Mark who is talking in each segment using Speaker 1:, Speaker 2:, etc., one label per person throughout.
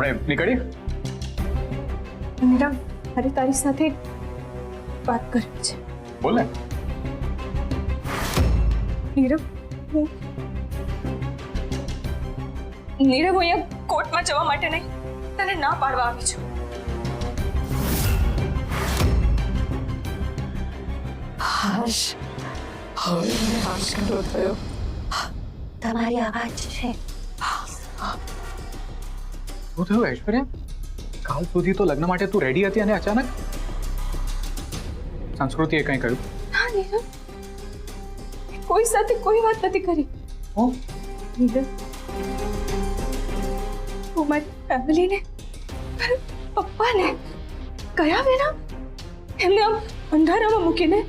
Speaker 1: આપણે નીકળી.
Speaker 2: મીરા, મારે તારી સાથે વાત કરવી છે.
Speaker 1: બોલ ને.
Speaker 2: નીરવ, હું અહીંયા કોર્ટમાં જવા માટે નહીં, તને ના પાડવા આવી છું.
Speaker 3: હર્ષ, હવે મને આશરો થયો. તમારી અવાજ છે.
Speaker 1: શું થયું ઐશ્વર્યા? કાલ સુધી તો લગ્ન માટે તું રેડી હતી અને અચાનક સંસ્કૃતિએ કંઈ કહ્યું?
Speaker 2: ના નીરવ, કોઈ સાથે કોઈ વાત નથી કરી.
Speaker 1: ઓ
Speaker 2: નીરવ, હું મારી ફેમિલીને, પપ્પાને કયા વિના એમને આમ અંધારામાં મૂકીને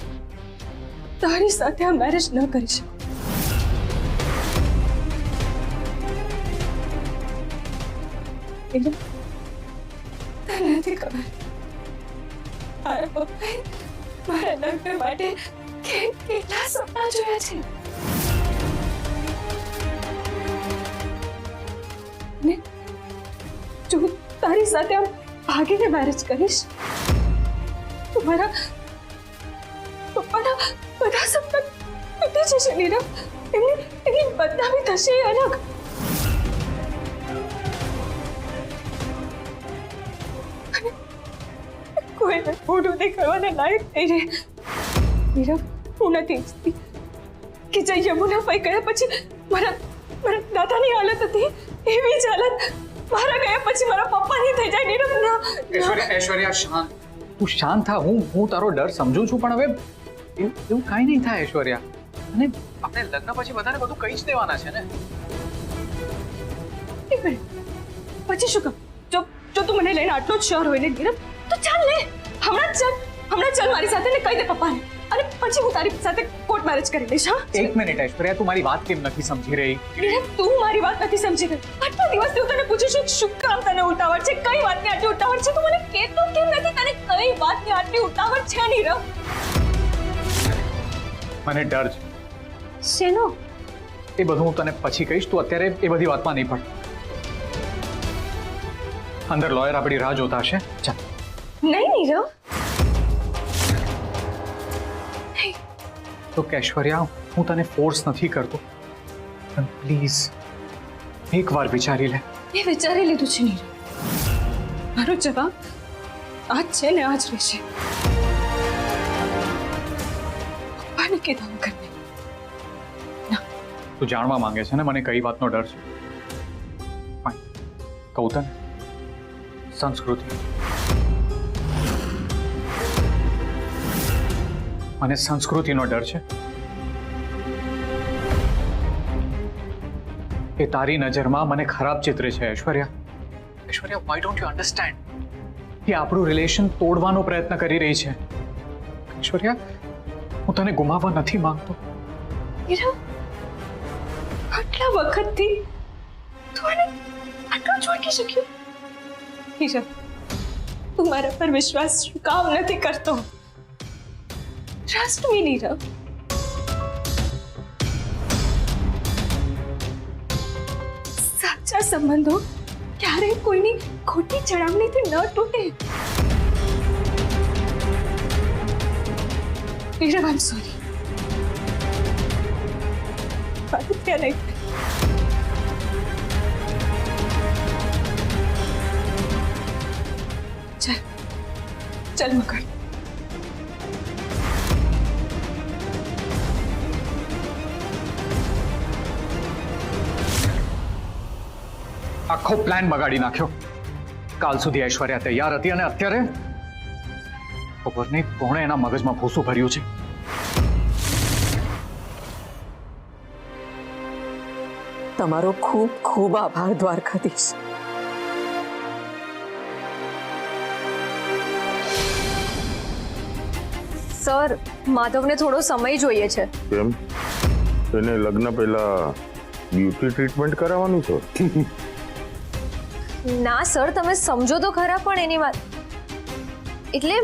Speaker 2: તારી સાથે આ મેરેજ ન કરી શકું. નીરવ, તને નથી ખબર, મારા પપ્પાએ મારા લગ્ન માટે કેટલા સપના જોયા છે. ને જો હું તારી સાથે આમ ભાગીને મેરેજ કરીશ તો મારા પપ્પાના બધા સપના તૂટી જશે. નીરવ, એમની બદનામી થશે અલગ. કોઈને મોઢું દેખાડવાને લાયક થઈ રહે. નીરવ, હું નથી ઈચ્છતી કે જે યમુનાભાઈ ગયા પછી મારા દાદાની હાલત હતી એવી જ હાલત મારા ગયા પછી મારા પપ્પાની થઈ જાય. નીરવ, ના.
Speaker 1: ઐશ્વર્યા શાંત. તું શાંત થા. હું તારો ડર સમજુ છું, પણ હવે એવું કાંઈ નહીં થાય ઐશ્વર્યા. અને આપણે લગ્ન પછી બધાને બધું કહી જ દેવાના છે ને.
Speaker 2: એક મિનિટ, પછી શું કહું? જો તું મને લઈને આટલો જ શ્યોર હોય ને નીરવ, તો ચાલ ને, હમણાં ચાલ મારી સાથે ને કહી દે પપ્પાને, અને પછી હું તારી સાથે કોર્ટ મેરેજ કરી લઈશ. હા,
Speaker 1: એક મિનિટ ઐશ્વર્યા, તું મારી વાત કેમ નથી સમજી રહી?
Speaker 2: નીરવ, તું મારી વાત નથી સમજી રહી. આટલા દિવસથી હું તને પૂછું છું, શું કામ તને ઉતાવળ છે? કઈ વાતની આટલી ઉતાવળ છે? તું મને કહેતો કેમ નથી? તને કઈ વાતની આટલી ઉતાવળ છે નીરવ?
Speaker 1: મને ડર છે.
Speaker 2: શેનો?
Speaker 1: એ બધું હું તને પછી કહીશ. તું અત્યારે એ બધી વાતમાં નહીં પડ. અંદર લોયર આપણી રાહ જોતા હશે. ચાલ.
Speaker 2: નહીં નીરવ.
Speaker 1: તો ઐશ્વર્યા, હું તને ફોર્સ નથી કરતો, પણ પ્લીઝ એકવાર વિચારી લે.
Speaker 2: એ વિચારી લીધું છે નીરવ. મારો જવાબ આજ છે ને આજ રહેશે. પપ્પાને કીધા વગર નહીં.
Speaker 1: તું જાણવા માંગે છે ને મને કઈ વાતનો ડર છે? ફાઇન, કહું તને. સંસ્કૃતિ. મને સંસ્કૃતિનો ડર છે. એ તારી નજરમાં મને ખરાબ ચિત્ર છે Aishwarya. Aishwarya, why don't you understand? એ આપણું રિલેશન તોડવાનો પ્રયત્ન કરી રહી છે. ઐશ્વર્યા, હું તને ગુમાવવા નથી માંગતો.
Speaker 2: નીરવ, આટલા વખતથી તું મને આટલું જ ઓળખી શક્યો? નીરવ, તું મારા પર વિશ્વાસ શું કામ નથી કરતો? Trust me Nirav. સાચા સંબંધો ક્યારેય કોઈની ખોટી ચડાવણીથી ન તૂટે. નીરવ, આઈ એમ સોરી. ત્યાં નહીં. ચાલ મગર.
Speaker 1: આખો પ્લાન બગાડી નાખ્યો. કાલ સુધી ઐશ્વર્યા તૈયાર હતી અને અત્યારે ખબર નહીં કોણે એના મગજમાં ભૂસું ભર્યું છે.
Speaker 3: તમારો ખૂબ ખૂબ આભાર દ્વારકાધીશ.
Speaker 4: સર, માધવને થોડો સમય જોઈએ છે.
Speaker 5: કેમ? એને લગ્ન પહેલા બ્યુટી ટ્રીટમેન્ટ કરાવવાનું છે?
Speaker 4: ના સર, તમે સમજો તો ખરા પણ એની વાત. એટલે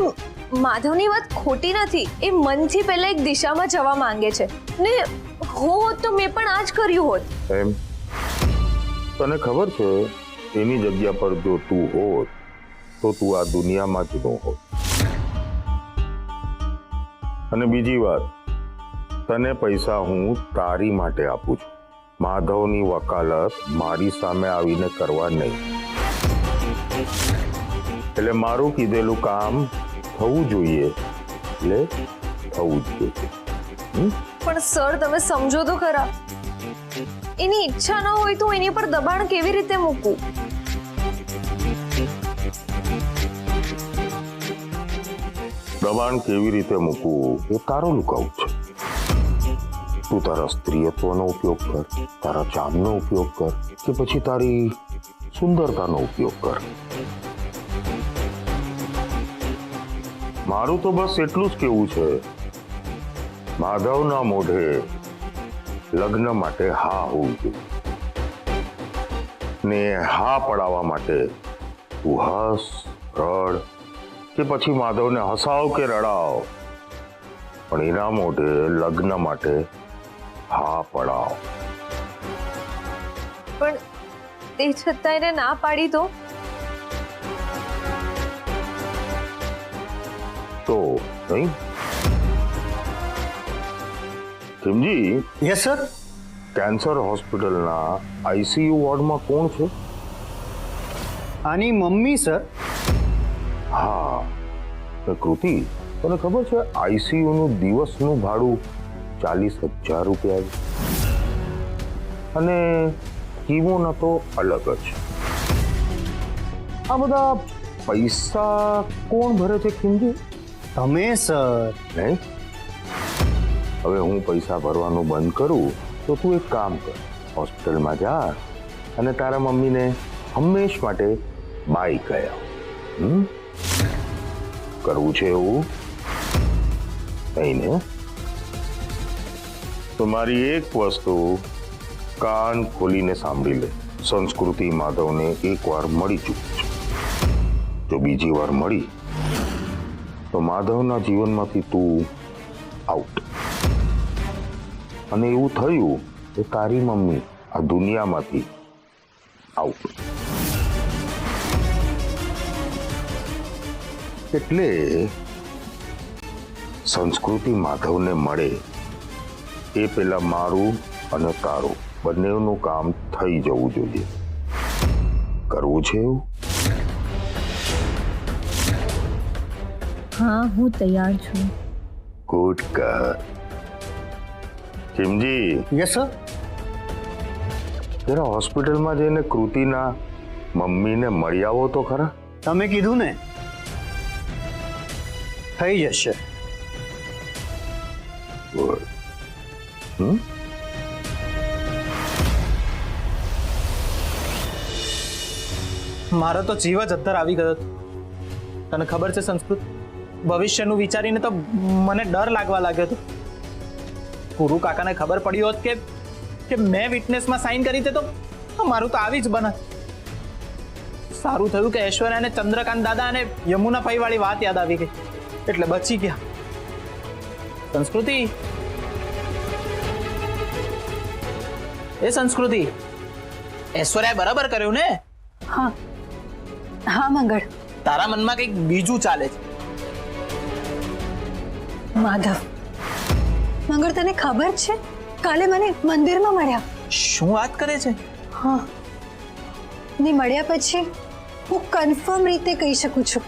Speaker 4: માધવની વાત ખોટી નથી. એ મનથી પહેલા એક દિશામાં જવા માંગે છે ને હોત તો મેં પણ આ જ કર્યું હોત.
Speaker 5: એમ તને ખબર છે એની જગ્યા પર જો તું હોત તો તું આ દુનિયામાં જ ન હોત. અને બીજી વાત, તને પૈસા હું તારી માટે આપું છું. માધવની વકાલત મારી સામે આવીને કરવા નહીં. એટલે મારું કીધેલું કામ થવું જોઈએ એટલે થવું જ જોઈએ.
Speaker 4: પણ સર તમે સમજો તો ખરા, એની ઈચ્છા ન હોય તો એની પર દબાણ કેવી રીતે મૂકું?
Speaker 5: દબાણ કેવી રીતે મૂકવું એ તારો લુકાઉ છે. તું તારા સ્ત્રીત્વનો ઉપયોગ કર, તારા ચામનો ઉપયોગ કર, કે પછી તારી સુંદરતાનો ઉપયોગ કર. મારું તો બસ એટલું જ કહેવું છે, માધવના મોઢે લગ્ન માટે હા હોવું જોઈએ. ને હા પડાવવા માટે તું હસ, રડ, કે પછી માધવને હસાવ કે રડાવ, પણ એના મોઢે લગ્ન માટે હા પડાવ.
Speaker 4: પણ તે છતાં એને ના પાડી
Speaker 5: તો નહીં? Khimji,
Speaker 6: yes sir.
Speaker 5: કેન્સર હોસ્પિટલના આઈસીયુ વોર્ડમાં કોણ છે?
Speaker 6: આની મમ્મી સર.
Speaker 5: હા, તો કૃતિ, તને ખબર છે આઈસીયુ નું દિવસનું ભાડું 40,000 રૂપિયા છે. અને કીમોના તો અલગ જ. આ બધા પૈસા કોણ ભરે છે ખીમજી?
Speaker 6: તમે સર.
Speaker 5: નહીં? હવે હું પૈસા ભરવાનું બંધ કરું તો તું એક કામ કર, હોસ્પિટલમાં જા અને તારા મમ્મીને હંમેશ માટે બાય કહે આવ. કરવું છે એવું નહીં ને? તો મારી એક વસ્તુ કાન ખોલીને સાંભળી લે. સંસ્કૃતિ માધવને એકવાર મળી ચૂકી છે. જો બીજી વાર મળી તો માધવના જીવનમાંથી તું આઉટ. અને એવું થયું તો તારી મમ્મી આ દુનિયામાંથી આઉટ. એટલે સંસ્કૃતિ માધવને મળે એ પેલા મારું અને તારું બંનેનું કામ થઈ જવું જોઈએ. કરવું છે એવું?
Speaker 4: હા, હું તૈયાર છું.
Speaker 5: ગુડ કર. કિમજી,
Speaker 6: યસ સર.
Speaker 5: જરા હોસ્પિટલમાં જઈને કૃતિના મમ્મીને મળી આવો તો ખરા.
Speaker 6: તમે કીધું ને, થઈ જશે.
Speaker 5: ગુડ.
Speaker 7: મારો તો જીવ જ અત્યારે આવી ગયો હતો. તને ખબર છે સંસ્કૃત, ભવિષ્યનું વિચારીને તો મને ડર લાગવા લાગ્યો હતો. ગુરુ કાકાને ખબર પડી હોત કે મેં વિટનેસમાં સાઇન કરી દે તો મારું તો આવી જ બનત. સારું થયું કે ઐશ્વર્યા અને ચંદ્રકાંત દાદા અને યમુના ફઈ વાળી વાત યાદ આવી ગઈ, એટલે બચી ગયા. સંસ્કૃતિ, એ સંસ્કૃતિ, ઐશ્વર્યાએ બરાબર કર્યું ને?
Speaker 3: હા હા મંગળ.
Speaker 7: તારા મનમાં કંઈક બીજું ચાલે છે.
Speaker 3: માધવ, મંગળ તને ખબર છે કાલે મને મંદિરમાં મળ્યા.
Speaker 7: શું વાત કરે છે?
Speaker 3: હા, ને મળ્યા પછી હું કન્ફર્મ રીતે કહી શકું છું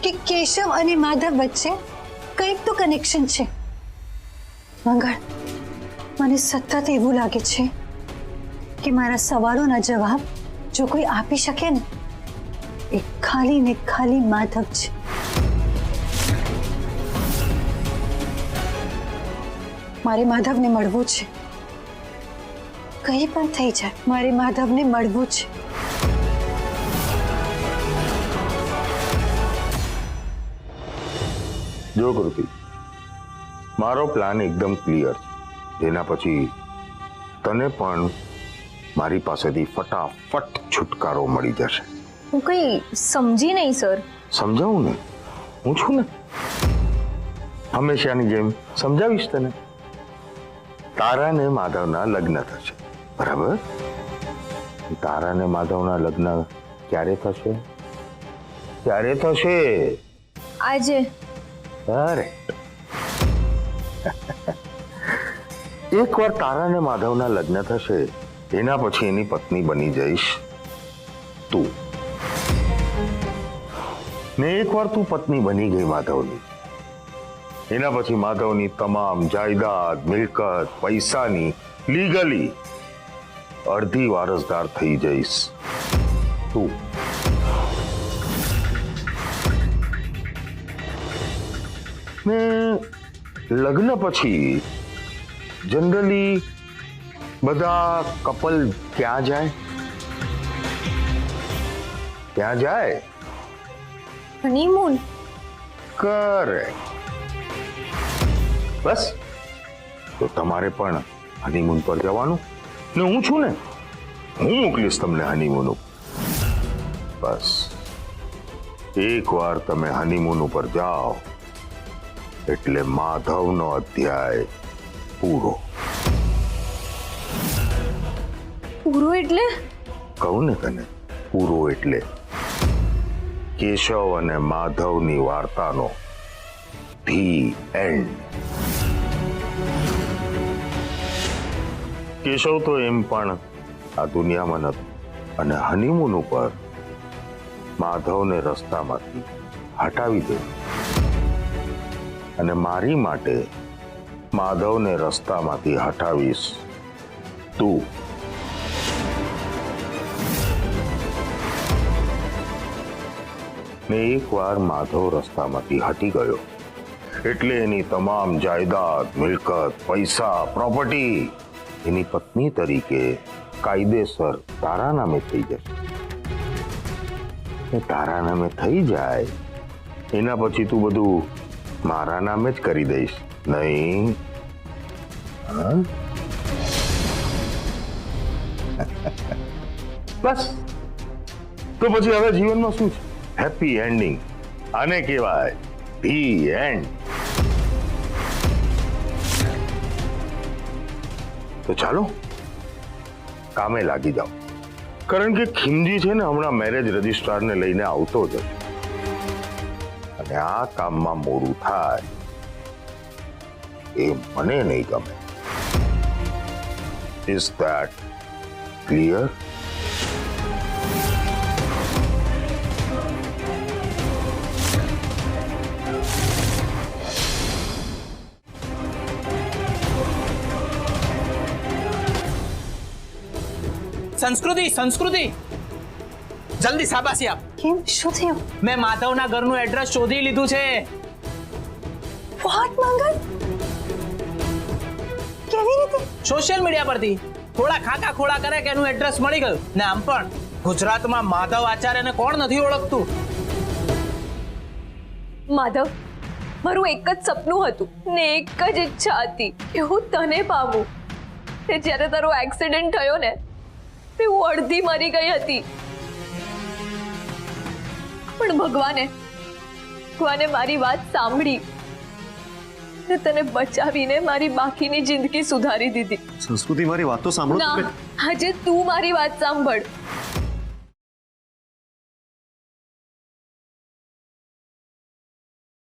Speaker 3: કે કેશવ અને માધવ વચ્ચે કંઈક તો કનેક્શન છે. મંગળ, મને સતત એવું લાગે છે કે મારા સવાલોના જવાબ જો કોઈ આપી શકે ને, એ ખાલી ને ખાલી માધવ છે. મારે માધવને મળવું છે. કંઈ પણ થઈ જાય, મારે માધવને મળવું છે.
Speaker 5: જો કૃતિ, મારો પ્લાન એકદમ ક્લિયર છે, જેના પછી તને પણ મારી પાસેથી ફટાફટ છુટકારો મળી જશે.
Speaker 4: હું કંઈ સમજી નહીં સર.
Speaker 5: સમજાવું ને, હું છું ને, હંમેશાની જેમ સમજાવીશ તને. તારા ને માધવના લગ્ન થશે, બરાબર? તારા ને માધવના લગ્ન ક્યારે થશે? ક્યારે થશે?
Speaker 4: આજે.
Speaker 5: અરે એકવાર તારા ને માધવના લગ્ન થશે એના પછી એની પત્ની બની જઈશ તું. ને એકવાર તું પત્ની બની ગઈ માધવની, એના પછી માધવની તમામ જાયદાદ, મિલકત, પૈસાની લીગલી અડધી વારસદાર થઈ જઈશ તું. ને લગ્ન પછી જનરલી બધા કપલ ક્યાં જાય? ક્યાં જાય?
Speaker 4: હનીમૂન.
Speaker 5: કરે બસ. તો તમારે પણ હનીમૂન પર જવાનું ને હું છું ને, હું મોકલીશ તમને હનીમૂન ઉપર. બસ એકવાર તમે હનીમૂન ઉપર જાઓ એટલે માધવનો અધ્યાય પૂરો.
Speaker 4: પૂરો એટલે?
Speaker 5: કહું ને તને, પૂરો એટલે કેશવ અને માધવની વાર્તાનો ધી એન્ડ. કેશવ તો એમ પણ આ દુનિયામાં નથી અને હનીમૂન ઉપર માધવને રસ્તામાંથી હટાવી દે અને મારી માટે માધવને રસ્તામાંથી હટાવીશ તું. ને એકવાર માધવ રસ્તામાંથી હટી ગયો એટલે એની તમામ જાયદાદ, મિલકત, પૈસા, પ્રોપર્ટી એની પત્ની તરીકે કાયદેસર તારા નામે થઈ જશે. ને તારા નામે થઈ જાય એના પછી તું બધું મારા નામે જ કરી દઈશ, નહીં? હા? બસ તો પછી હવે જીવનમાં શું છે? Happy ending. આને કહેવાય ધી એન્ડ. તો ચાલો કામે લાગી જાઓ, કારણ કે ખીમજી છે ને હમણાં મેરેજ રજિસ્ટ્રારને લઈને આવતો જ હતો અને આ કામમાં મોડું થાય એ મને નહીં ગમે. Is that clear?
Speaker 7: સંસ્કૃતિ, સંસ્કૃતિ, જલ્દી શાબાશી આપ.
Speaker 3: કેમ? શું થયું?
Speaker 7: મેં માધવના ઘરનું એડ્રેસ શોધી લીધું છે.
Speaker 3: વોટ મંગલ? કેવી રીતે?
Speaker 7: સોશિયલ મીડિયા પરથી થોડા ખાકા ખોળા કરે કે એનું એડ્રેસ મળી ગયું. ને આમ પણ ગુજરાતમાં માધવ આચાર્યને કોણ નથી ઓળખતું?
Speaker 4: માધવ, મારું એક જ સપનું હતું ને એક જ ઈચ્છા હતી કે હું તને પામું. તે જ્યારે તારો એક્સિડન્ટ થયો ને તે હું અડધી મરી ગઈ હતી, પણ ભગવાને મારી વાત સાંભળી ને તને બચાવીને મારી બાકીની જિંદગી સુધારી દીધી.
Speaker 6: સંસ્કૃતિ, મારી વાત તો સાંભળો.
Speaker 4: ના, આજે તું મારી વાત સાંભળ.